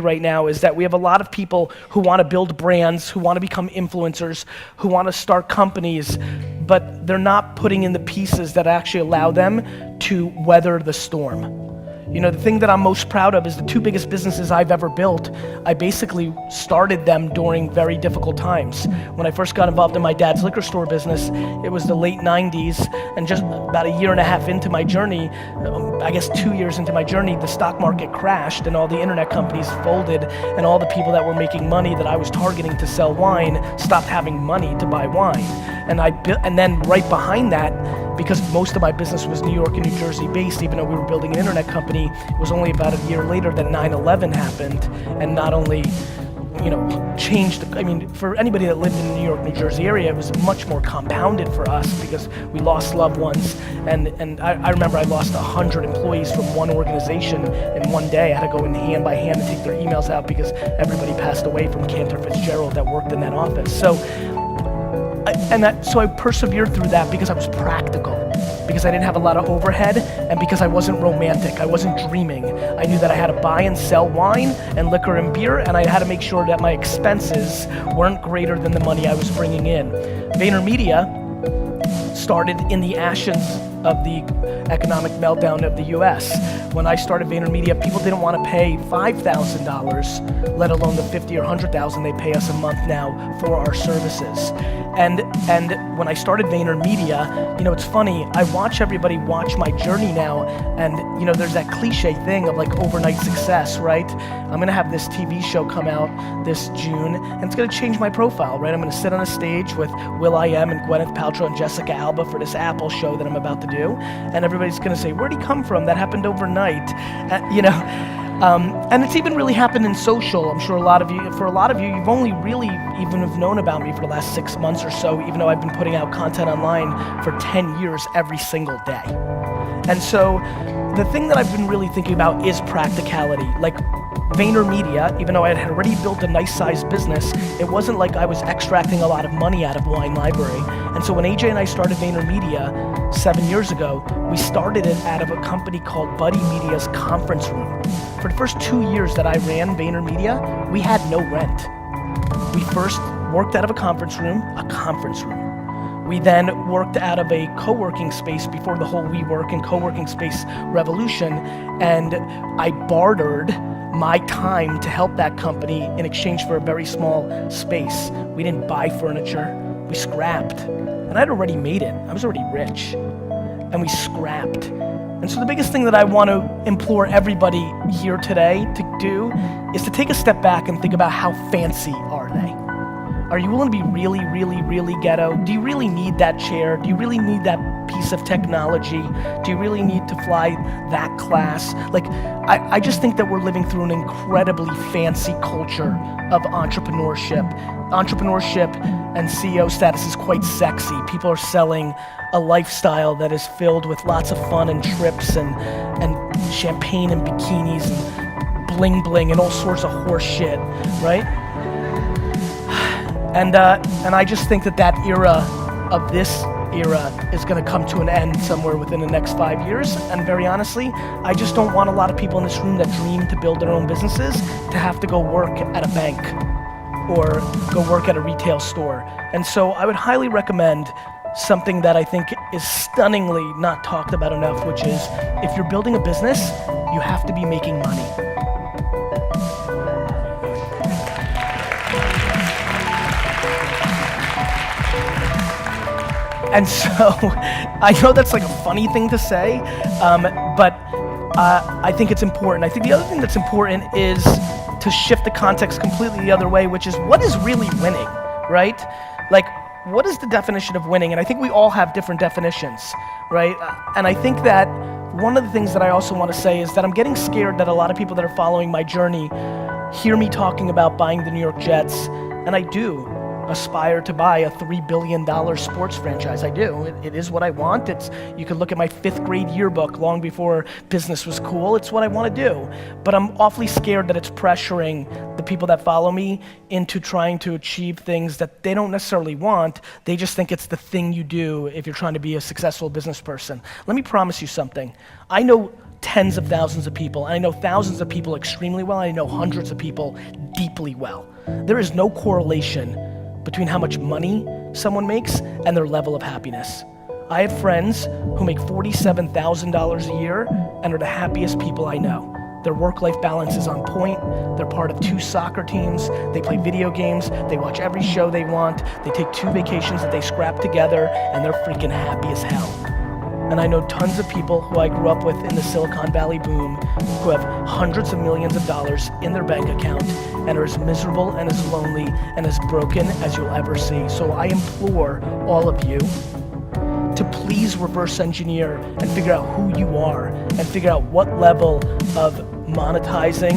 right now is that we have a lot of people who want to build brands, who want to become influencers, who want to start companies, but they're not putting in the pieces that actually allow them to weather the storm. You know, the thing that I'm most proud of is the 2 biggest businesses I've ever built. I basically started them during very difficult times. When I first got involved in my dad's liquor store business, it was the late 90s, and just about a year and a half into my journey, I guess 2 years into my journey, the stock market crashed and all the internet companies folded, and all the people that were making money that I was targeting to sell wine stopped having money to buy wine. And then right behind that, because most of my business was New York and New Jersey based, even though we were building an internet company, it was only about a year later that 9/11 happened, and not only, you know, changed, I mean, for anybody that lived in the New York, New Jersey area, it was much more compounded for us because we lost loved ones, and I remember I lost 100 employees from one organization in one day. I had to go in hand by hand and take their emails out because everybody passed away from Cantor Fitzgerald that worked in that office. So I persevered through that because I was practical, because I didn't have a lot of overhead, and because I wasn't romantic, I wasn't dreaming. I knew that I had to buy and sell wine and liquor and beer, and I had to make sure that my expenses weren't greater than the money I was bringing in. VaynerMedia started in the ashes of the economic meltdown of the US. When I started VaynerMedia, people didn't want to pay $5,000, let alone the $50,000 or $100,000 they pay us a month now for our services. And when I started VaynerMedia, you know, it's funny, I watch everybody watch my journey now, and you know, there's that cliche thing of like overnight success, right? I'm gonna have this TV show come out this June, and it's gonna change my profile, right? I'm gonna sit on a stage with Will.i.am and Gwyneth Paltrow and Jessica Alba for this Apple show that I'm about to do, and everybody's gonna say, where'd he come from? That happened overnight, you know? And it's even really happened in social. I'm sure for a lot of you, you've only really even have known about me for the last 6 months or so, even though I've been putting out content online for 10 years every single day. And so the thing that I've been really thinking about is practicality. Like VaynerMedia, even though I had already built a nice sized business, it wasn't like I was extracting a lot of money out of Wine Library. And so when AJ and I started VaynerMedia 7 years ago, we started it out of a company called Buddy Media's conference room. For the first 2 years that I ran VaynerMedia, we had no rent. We first worked out of a conference room. We then worked out of a co-working space before the whole WeWork and co-working space revolution, and I bartered my time to help that company in exchange for a very small space. We didn't buy furniture, we scrapped. And I'd already made it, I was already rich. And we scrapped. And so the biggest thing that I want to implore everybody here today to do is to take a step back and think about how fancy are they? Are you willing to be really, really, really ghetto? Do you really need that chair? Do you really need that piece of technology? Do you really need to fly that class? Like, I just think that we're living through an incredibly fancy culture of entrepreneurship. Entrepreneurship and CEO status is quite sexy. People are selling a lifestyle that is filled with lots of fun and trips and champagne and bikinis and bling bling and all sorts of horse shit, right? And I just think that era of this era is gonna come to an end somewhere within the next 5 years. And very honestly, I just don't want a lot of people in this room that dream to build their own businesses to have to go work at a bank or go work at a retail store. And so I would highly recommend something that I think is stunningly not talked about enough, which is if you're building a business, you have to be making money. And so, I know that's like a funny thing to say, but I think it's important. I think the other thing that's important is to shift the context completely the other way, which is what is really winning, right? Like, what is the definition of winning? And I think we all have different definitions, right? And I think that one of the things that I also want to say is that I'm getting scared that a lot of people that are following my journey hear me talking about buying the New York Jets, and I do aspire to buy a $3 billion sports franchise. I do. It is what I want. You can look at my 5th grade yearbook long before business was cool. It's what I want to do. But I'm awfully scared that it's pressuring the people that follow me into trying to achieve things that they don't necessarily want. They just think it's the thing you do if you're trying to be a successful business person. Let me promise you something. I know tens of thousands of people, and I know thousands of people extremely well, and I know hundreds of people deeply well. There is no correlation between how much money someone makes and their level of happiness. I have friends who make $47,000 a year and are the happiest people I know. Their work-life balance is on point. They're part of 2 soccer teams. They play video games. They watch every show they want. They take 2 vacations that they scrap together, and they're freaking happy as hell. And I know tons of people who I grew up with in the Silicon Valley boom who have hundreds of millions of dollars in their bank account and are as miserable and as lonely and as broken as you'll ever see. So I implore all of you to please reverse engineer and figure out who you are and figure out what level of monetizing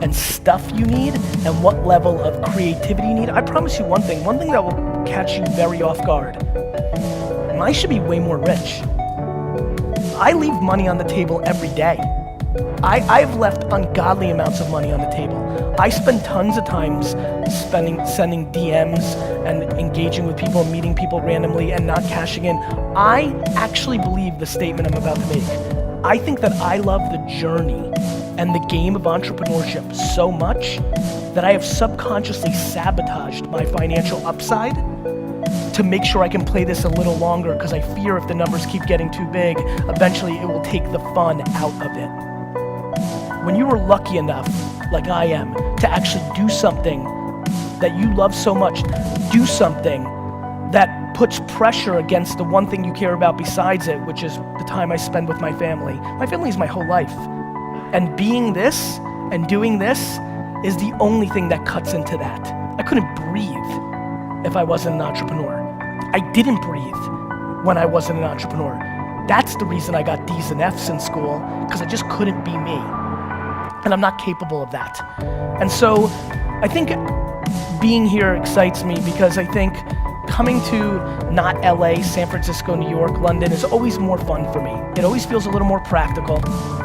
and stuff you need and what level of creativity you need. I promise you one thing that will catch you very off guard. I should be way more rich. I leave money on the table every day. I've left ungodly amounts of money on the table. I spend tons of times sending DMs and engaging with people, meeting people randomly and not cashing in. I actually believe the statement I'm about to make. I think that I love the journey and the game of entrepreneurship so much that I have subconsciously sabotaged my financial upside to make sure I can play this a little longer, because I fear if the numbers keep getting too big, eventually it will take the fun out of it. When you are lucky enough, like I am, to actually do something that you love so much, do something that puts pressure against the one thing you care about besides it, which is the time I spend with my family. My family is my whole life. And being this and doing this is the only thing that cuts into that. I couldn't breathe if I wasn't an entrepreneur. I didn't breathe when I wasn't an entrepreneur. That's the reason I got D's and F's in school, because I just couldn't be me. And I'm not capable of that. And so I think being here excites me, because I think coming to not LA, San Francisco, New York, London is always more fun for me. It always feels a little more practical.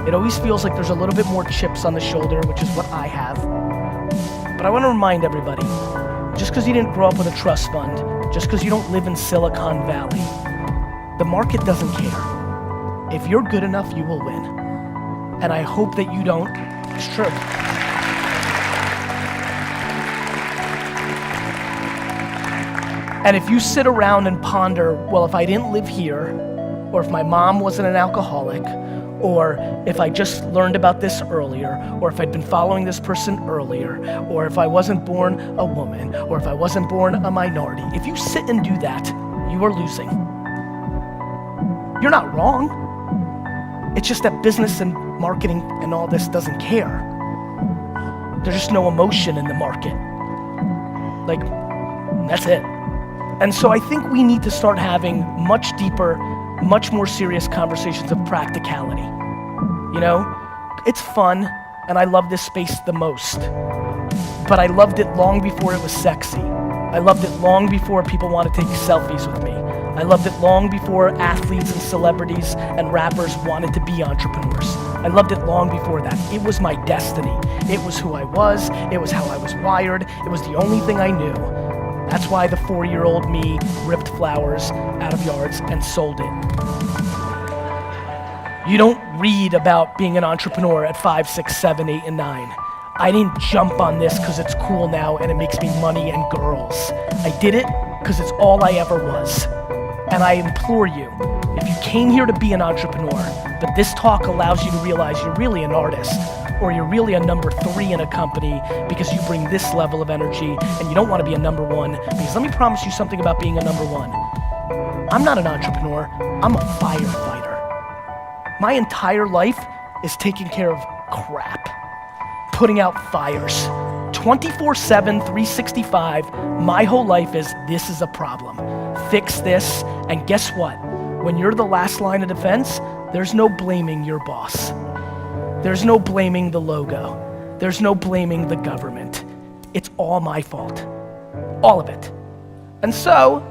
It always feels like there's a little bit more chips on the shoulder, which is what I have. But I want to remind everybody, just because you didn't grow up with a trust fund, just because you don't live in Silicon Valley, the market doesn't care. If you're good enough, you will win. And I hope that you don't. It's true. And if you sit around and ponder, well, if I didn't live here, or if my mom wasn't an alcoholic, or if I just learned about this earlier, or if I'd been following this person earlier, or if I wasn't born a woman, or if I wasn't born a minority, if you sit and do that, you are losing. You're not wrong. It's just that business and marketing and all this doesn't care. There's just no emotion in the market. Like, that's it. And so I think we need to start having much deeper, much more serious conversations of practicality. You know, it's fun, and I love this space the most. But I loved it long before it was sexy. I loved it long before people wanted to take selfies with me. I loved it long before athletes and celebrities and rappers wanted to be entrepreneurs. I loved it long before that. It was my destiny. It was who I was. It was how I was wired. It was the only thing I knew. That's why the 4-year-old me ripped flowers out of yards and sold it. You don't read about being an entrepreneur at 5, 6, 7, 8, and 9. I didn't jump on this because it's cool now and it makes me money and girls. I did it because it's all I ever was. And I implore you, if you came here to be an entrepreneur, but this talk allows you to realize you're really an artist, or you're really a number 3 in a company because you bring this level of energy and you don't want to be a number 1, because let me promise you something about being a number 1. I'm not an entrepreneur, I'm a firefighter. My entire life is taking care of crap, putting out fires. 24/7, 365, my whole life is, this is a problem. Fix this, and guess what? When you're the last line of defense, there's no blaming your boss. There's no blaming the logo. There's no blaming the government. It's all my fault. All of it. And so,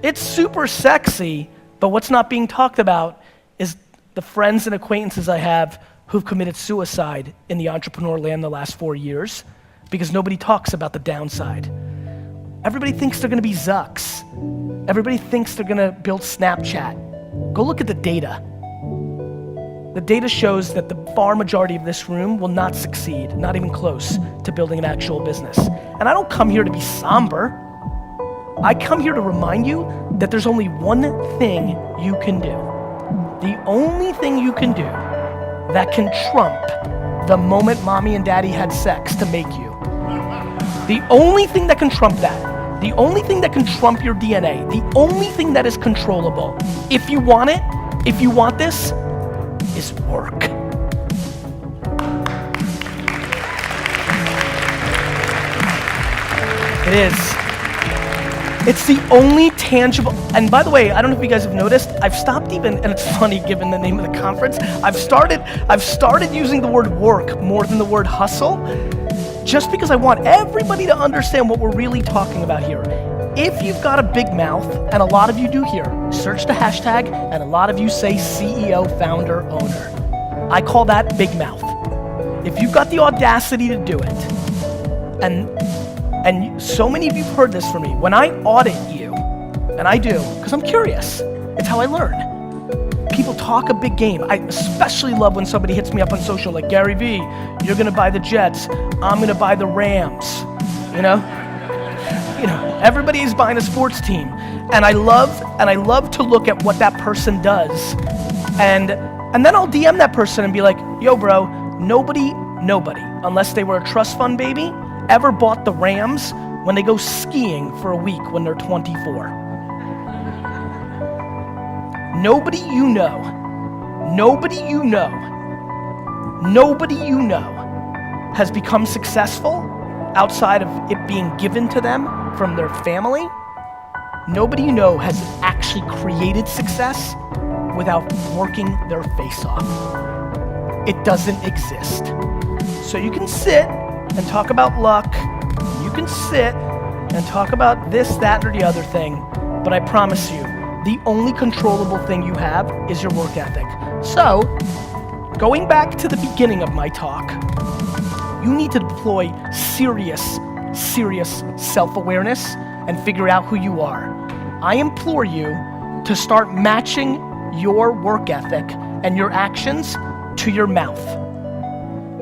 it's super sexy, but what's not being talked about is the friends and acquaintances I have who've committed suicide in the entrepreneur land the last 4 years, because nobody talks about the downside. Everybody thinks they're gonna be Zucks. Everybody thinks they're gonna build Snapchat. Go look at the data. The data shows that the far majority of this room will not succeed, not even close to building an actual business. And I don't come here to be somber. I come here to remind you that there's only one thing you can do. The only thing you can do that can trump the moment mommy and daddy had sex to make you. The only thing that can trump that, the only thing that can trump your DNA, the only thing that is controllable, if you want it, if you want this, is work. It is. It's the only tangible, and by the way, I don't know if you guys have noticed, I've stopped even, and it's funny given the name of the conference, I've started using the word work more than the word hustle, just because I want everybody to understand what we're really talking about here. If you've got a big mouth, and a lot of you do here, search the hashtag, and a lot of you say CEO, founder, owner. I call that big mouth. If you've got the audacity to do it, and so many of you have heard this from me, when I audit you, and I do, because I'm curious, it's how I learn. People talk a big game. I especially love when somebody hits me up on social, like, Gary V, you're gonna buy the Jets, I'm gonna buy the Rams, you know? Everybody's buying a sports team, and I love to look at what that person does, and then I'll DM that person and be like, yo bro, nobody, unless they were a trust fund baby, ever bought the Rams when they go skiing for a week when they're 24. Nobody you know has become successful outside of it being given to them from their family. Nobody you know has actually created success without working their face off. It doesn't exist. So you can sit and talk about luck, you can sit and talk about this, that, or the other thing, but I promise you, the only controllable thing you have is your work ethic. So, going back to the beginning of my talk, you need to deploy serious self-awareness and figure out who you are. I implore you to start matching your work ethic and your actions to your mouth.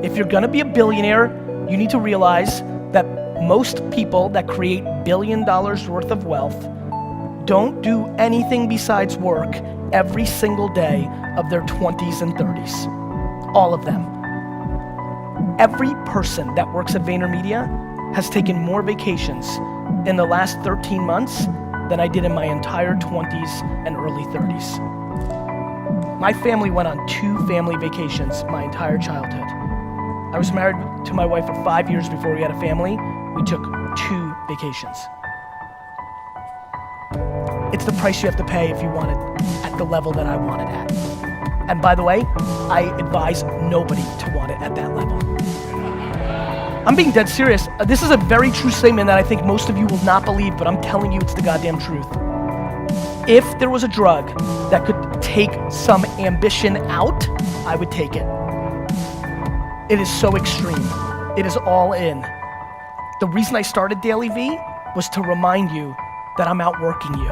If you're gonna be a billionaire, you need to realize that most people that create $1 billion worth of wealth don't do anything besides work every single day of their 20s and 30s. All of them. Every person that works at VaynerMedia has taken more vacations in the last 13 months than I did in my entire 20s and early 30s. My family went on 2 family vacations my entire childhood. I was married to my wife for 5 years before we had a family. We took 2 vacations. It's the price you have to pay if you want it at the level that I want it at. And by the way, I advise nobody to want it at that level. I'm being dead serious. This is a very true statement that I think most of you will not believe, but I'm telling you it's the goddamn truth. If there was a drug that could take some ambition out, I would take it. It is so extreme. It is all in. The reason I started Daily V was to remind you that I'm outworking you.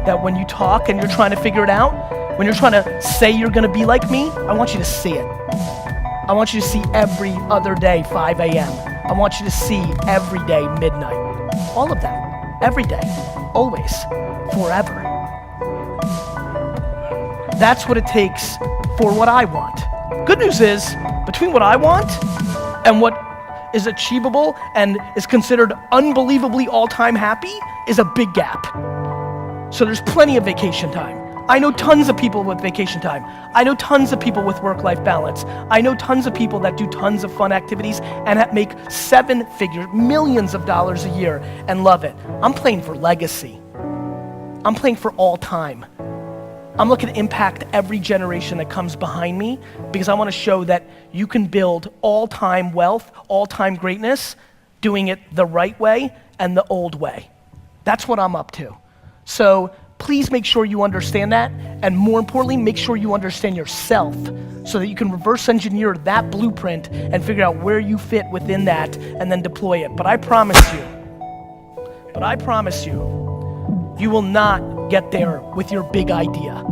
That when you talk and you're trying to figure it out, when you're trying to say you're gonna be like me, I want you to see it. I want you to see every other day, 5 a.m. I want you to see every day, midnight. All of them, every day, always, forever. That's what it takes for what I want. Good news is, between what I want and what is achievable and is considered unbelievably all-time happy is a big gap. So there's plenty of vacation time. I know tons of people with vacation time. I know tons of people with work-life balance. I know tons of people that do tons of fun activities and make 7 figures, millions of dollars a year and love it. I'm playing for legacy. I'm playing for all time. I'm looking to impact every generation that comes behind me because I want to show that you can build all-time wealth, all-time greatness, doing it the right way and the old way. That's what I'm up to. So please make sure you understand that, and more importantly, make sure you understand yourself so that you can reverse engineer that blueprint and figure out where you fit within that and then deploy it. But I promise you, you will not get there with your big idea.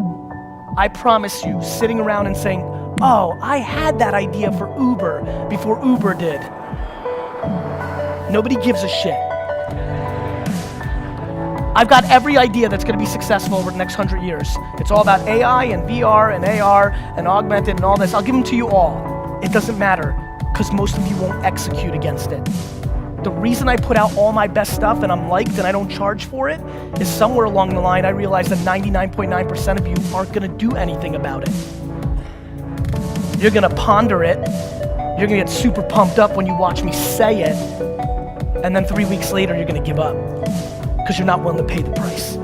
I promise you, sitting around and saying, oh, I had that idea for Uber before Uber did. Nobody gives a shit. I've got every idea that's gonna be successful over the next 100 years. It's all about AI and VR and AR and augmented and all this. I'll give them to you all. It doesn't matter, because most of you won't execute against it. The reason I put out all my best stuff and I'm liked and I don't charge for it is somewhere along the line I realized that 99.9% of you aren't gonna do anything about it. You're gonna ponder it, you're gonna get super pumped up when you watch me say it, and then 3 weeks later you're gonna give up because you're not willing to pay the price.